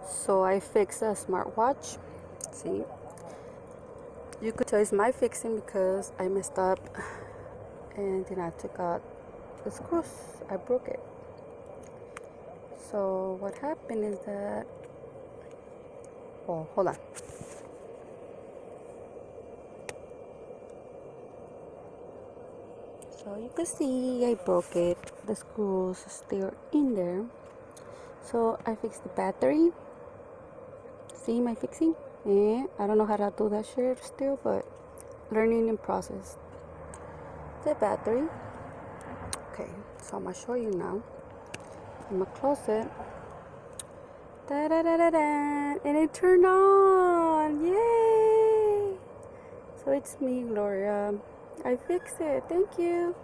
So I fixed a smartwatch. See, you could tell it's my fixing because I messed up and then I took out the screws. I broke it. So what happened is that, oh, hold on. So you can see I broke it. The screws still in there. So I fixed the battery. See my fixing? And I don't know how to do that shit still, but learning in process. The battery. Okay, so I'm gonna show you now. I'm gonna close it. Da da da da da, and it turned on. Yay! So it's me, Gloria. I fixed it. Thank you.